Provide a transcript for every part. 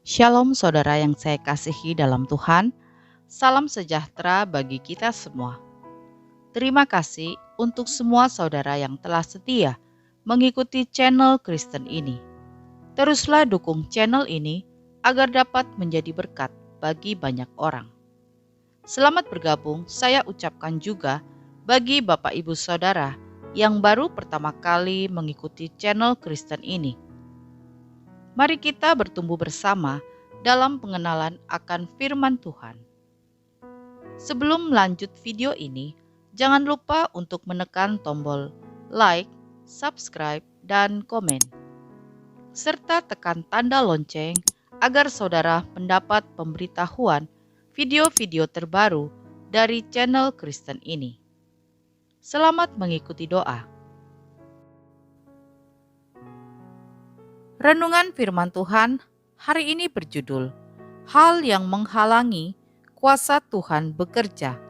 Shalom saudara yang saya kasihi dalam Tuhan, salam sejahtera bagi kita semua. Terima kasih untuk semua saudara yang telah setia mengikuti channel Kristen ini. Teruslah dukung channel ini agar dapat menjadi berkat bagi banyak orang. Selamat bergabung saya ucapkan juga bagi Bapak Ibu Saudara yang baru pertama kali mengikuti channel Kristen ini. Mari kita bertumbuh bersama dalam pengenalan akan firman Tuhan. Sebelum lanjut video ini, jangan lupa untuk menekan tombol like, subscribe, dan komen. Serta tekan tanda lonceng agar saudara mendapat pemberitahuan video-video terbaru dari channel Kristen ini. Selamat mengikuti doa. Renungan firman Tuhan hari ini berjudul Hal yang menghalangi kuasa Tuhan bekerja.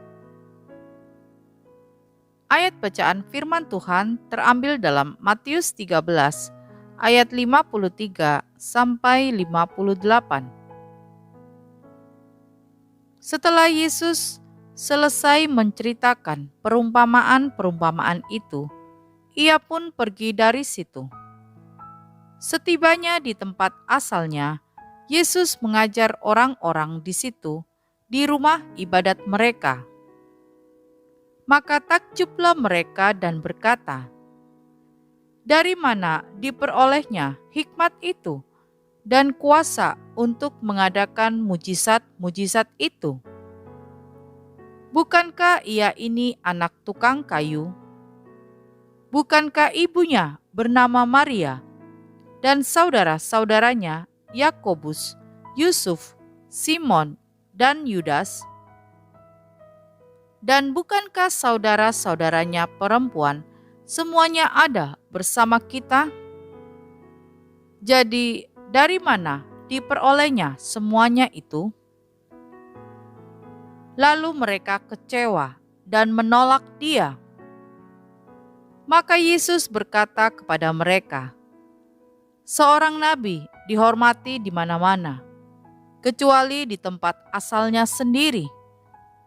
Ayat bacaan firman Tuhan terambil dalam Matius 13 ayat 53 sampai 58. Setelah Yesus selesai menceritakan perumpamaan-perumpamaan itu, ia pun pergi dari situ. Setibanya di tempat asalnya, Yesus mengajar orang-orang di situ, di rumah ibadat mereka. Maka takjublah mereka dan berkata, "Dari mana diperolehnya hikmat itu dan kuasa untuk mengadakan mujizat-mujizat itu? Bukankah ia ini anak tukang kayu? Bukankah ibunya bernama Maria? Dan saudara-saudaranya Yakobus, Yusuf, Simon, dan Yudas? Dan bukankah saudara-saudaranya perempuan semuanya ada bersama kita? Jadi dari mana diperolehnya semuanya itu?" Lalu mereka kecewa dan menolak Dia. Maka Yesus berkata kepada mereka, "Seorang nabi dihormati di mana-mana, kecuali di tempat asalnya sendiri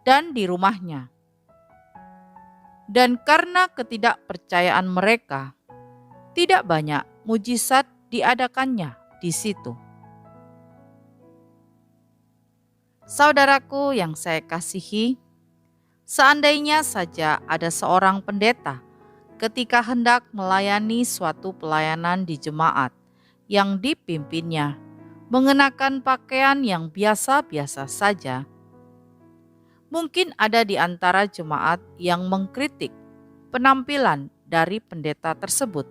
dan di rumahnya." Dan karena ketidakpercayaan mereka, tidak banyak mujizat diadakannya di situ. Saudaraku yang saya kasihi, seandainya saja ada seorang pendeta ketika hendak melayani suatu pelayanan di jemaat yang dipimpinnya mengenakan pakaian yang biasa-biasa saja, mungkin ada di antara jemaat yang mengkritik penampilan dari pendeta tersebut.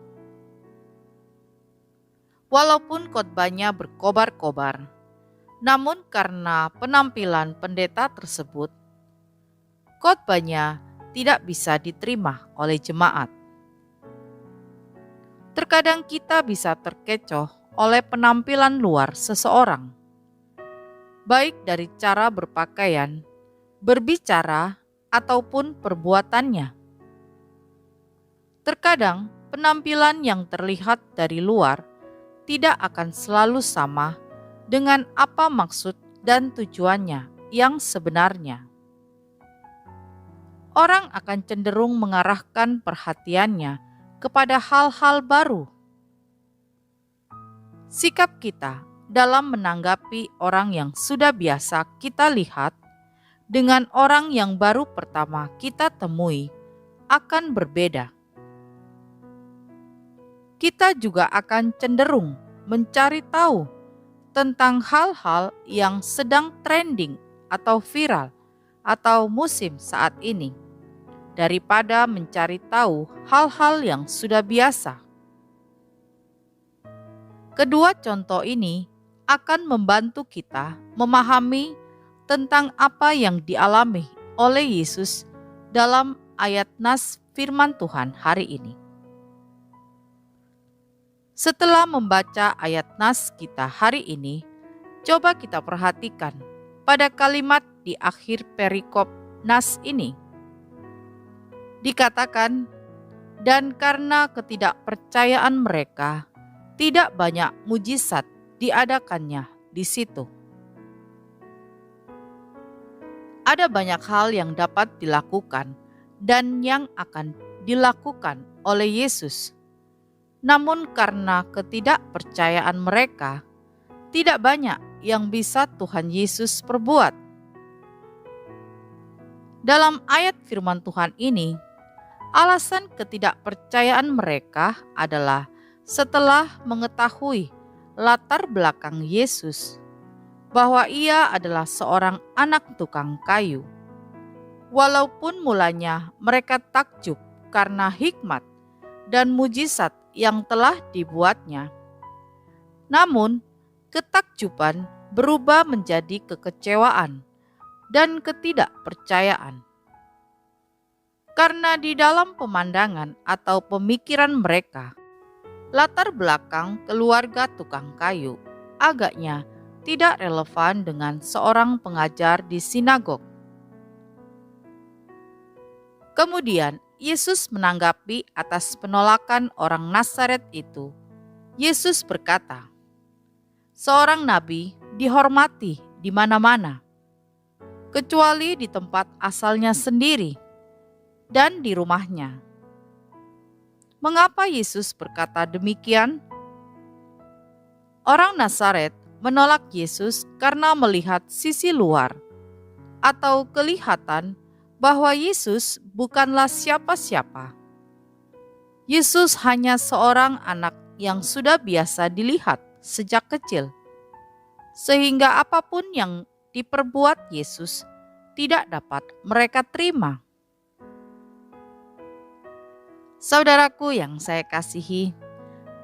Walaupun khotbahnya berkobar-kobar, namun karena penampilan pendeta tersebut, khotbahnya tidak bisa diterima oleh jemaat. Terkadang kita bisa terkecoh oleh penampilan luar seseorang, baik dari cara berpakaian, berbicara, ataupun perbuatannya. Terkadang penampilan yang terlihat dari luar tidak akan selalu sama dengan apa maksud dan tujuannya yang sebenarnya. Orang akan cenderung mengarahkan perhatiannya kepada hal-hal baru. Sikap kita dalam menanggapi orang yang sudah biasa kita lihat dengan orang yang baru pertama kita temui akan berbeda. Kita juga akan cenderung mencari tahu tentang hal-hal yang sedang trending atau viral atau musim saat ini, daripada mencari tahu hal-hal yang sudah biasa. Kedua contoh ini akan membantu kita memahami tentang apa yang dialami oleh Yesus dalam ayat nas firman Tuhan hari ini. Setelah membaca ayat nas kita hari ini, coba kita perhatikan pada kalimat di akhir perikop nas ini. Dikatakan, "Dan karena ketidakpercayaan mereka, tidak banyak mujizat diadakannya di situ. Ada banyak hal yang dapat dilakukan dan yang akan dilakukan oleh Yesus. Namun karena ketidakpercayaan mereka, tidak banyak yang bisa Tuhan Yesus perbuat. Dalam ayat firman Tuhan ini, alasan ketidakpercayaan mereka adalah setelah mengetahui latar belakang Yesus, bahwa ia adalah seorang anak tukang kayu. Walaupun mulanya mereka takjub karena hikmat dan mujizat yang telah dibuatnya, namun ketakjuban berubah menjadi kekecewaan dan ketidakpercayaan. Karena di dalam pemandangan atau pemikiran mereka, latar belakang keluarga tukang kayu agaknya tidak relevan dengan seorang pengajar di sinagog. Kemudian Yesus menanggapi atas penolakan orang Nazaret itu. Yesus berkata, "Seorang nabi dihormati di mana-mana, kecuali di tempat asalnya sendiri dan di rumahnya." Mengapa Yesus berkata demikian? Orang Nazaret menolak Yesus karena melihat sisi luar atau kelihatan bahwa Yesus bukanlah siapa-siapa. Yesus hanya seorang anak yang sudah biasa dilihat sejak kecil, sehingga apapun yang diperbuat Yesus tidak dapat mereka terima. Saudaraku yang saya kasihi,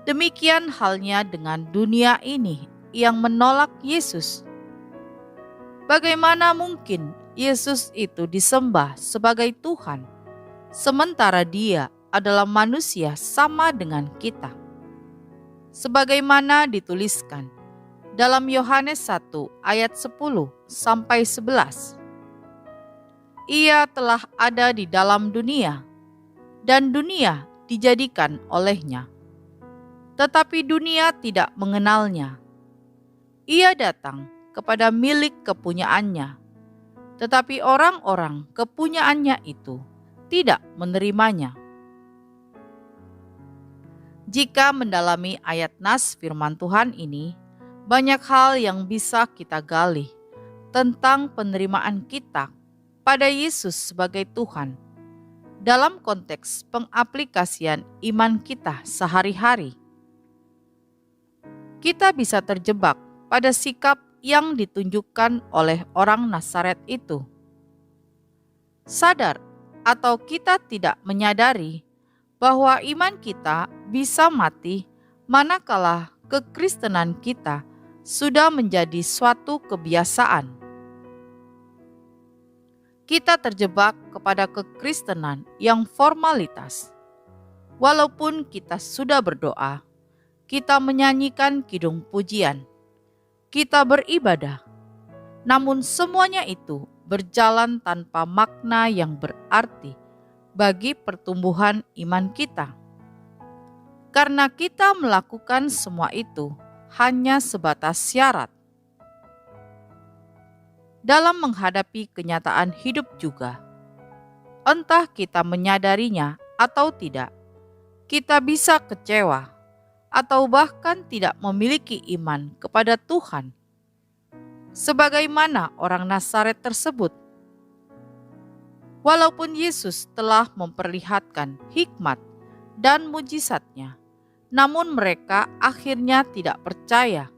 demikian halnya dengan dunia ini yang menolak Yesus. Bagaimana mungkin Yesus itu disembah sebagai Tuhan, sementara Dia adalah manusia sama dengan kita? Sebagaimana dituliskan dalam Yohanes 1 ayat 10-11. Ia telah ada di dalam dunia, dan dunia dijadikan olehnya, tetapi dunia tidak mengenalnya. Ia datang kepada milik kepunyaannya, tetapi orang-orang kepunyaannya itu tidak menerimanya. Jika mendalami ayat nas firman Tuhan ini, banyak hal yang bisa kita gali tentang penerimaan kita pada Yesus sebagai Tuhan dalam konteks pengaplikasian iman kita sehari-hari. Kita bisa terjebak pada sikap yang ditunjukkan oleh orang Nazaret itu. Sadar atau kita tidak menyadari bahwa iman kita bisa mati manakala kekristenan kita sudah menjadi suatu kebiasaan. Kita terjebak kepada kekristenan yang formalitas. Walaupun kita sudah berdoa, kita menyanyikan kidung pujian, kita beribadah, namun semuanya itu berjalan tanpa makna yang berarti bagi pertumbuhan iman kita. Karena kita melakukan semua itu hanya sebatas syarat. Dalam menghadapi kenyataan hidup juga, entah kita menyadarinya atau tidak, kita bisa kecewa atau bahkan tidak memiliki iman kepada Tuhan, sebagaimana orang Nazaret tersebut. Walaupun Yesus telah memperlihatkan hikmat dan mujizatnya, namun mereka akhirnya tidak percaya,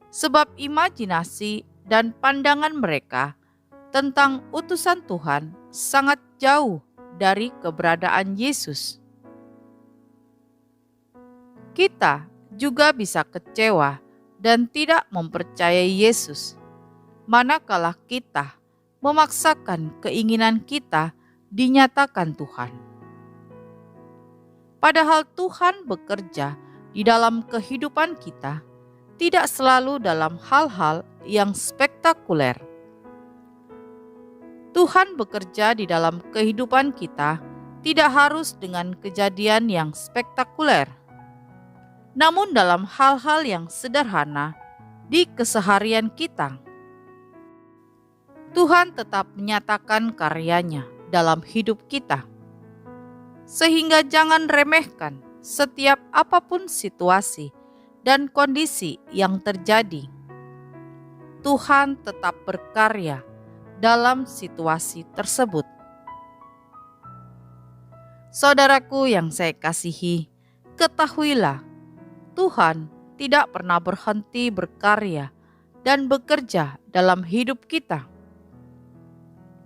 sebab imajinasi dan pandangan mereka tentang utusan Tuhan sangat jauh dari keberadaan Yesus. Kita juga bisa kecewa dan tidak mempercayai Yesus, manakala kita memaksakan keinginan kita dinyatakan Tuhan. Padahal Tuhan bekerja di dalam kehidupan kita tidak selalu dalam hal-hal yang spektakuler. Tuhan bekerja di dalam kehidupan kita tidak harus dengan kejadian yang spektakuler, namun dalam hal-hal yang sederhana di keseharian kita. Tuhan tetap menyatakan karyanya dalam hidup kita. Sehingga jangan remehkan setiap apapun situasi dan kondisi yang terjadi. Tuhan tetap berkarya dalam situasi tersebut. Saudaraku yang saya kasihi, ketahuilah Tuhan tidak pernah berhenti berkarya dan bekerja dalam hidup kita.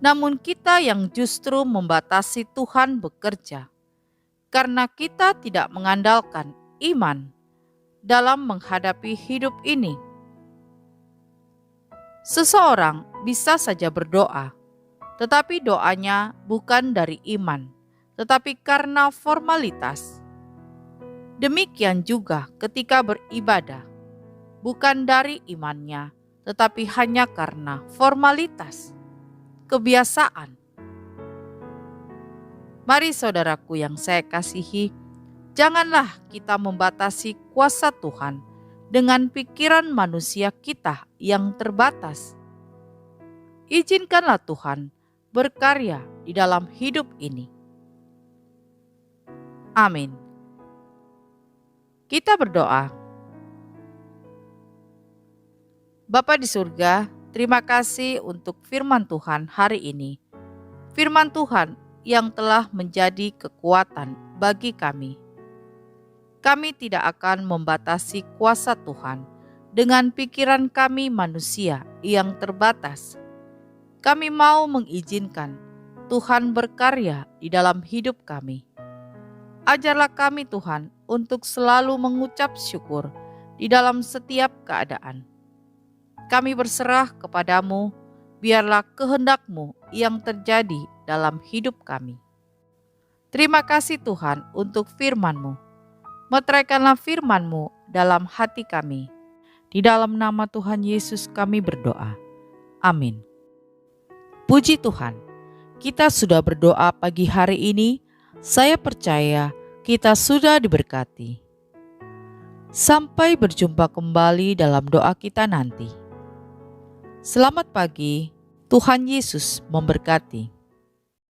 Namun kita yang justru membatasi Tuhan bekerja, karena kita tidak mengandalkan iman dalam menghadapi hidup ini. Seseorang bisa saja berdoa, tetapi doanya bukan dari iman, tetapi karena formalitas. Demikian juga ketika beribadah, bukan dari imannya, tetapi hanya karena formalitas, kebiasaan. Mari saudaraku yang saya kasihi, janganlah kita membatasi kuasa Tuhan dengan pikiran manusia kita yang terbatas. Izinkanlah Tuhan berkarya di dalam hidup ini. Amin. Kita berdoa. Bapa di surga, terima kasih untuk firman Tuhan hari ini. Firman Tuhan yang telah menjadi kekuatan bagi kami. Kami tidak akan membatasi kuasa Tuhan dengan pikiran kami manusia yang terbatas. Kami mau mengizinkan Tuhan berkarya di dalam hidup kami. Ajarlah kami Tuhan untuk selalu mengucap syukur di dalam setiap keadaan. Kami berserah kepadamu, biarlah kehendak-Mu yang terjadi dalam hidup kami. Terima kasih Tuhan untuk firman-Mu. Meteraikanlah firman-Mu dalam hati kami. Di dalam nama Tuhan Yesus kami berdoa. Amin. Puji Tuhan, kita sudah berdoa pagi hari ini. Saya percaya kita sudah diberkati. Sampai berjumpa kembali dalam doa kita nanti. Selamat pagi, Tuhan Yesus memberkati.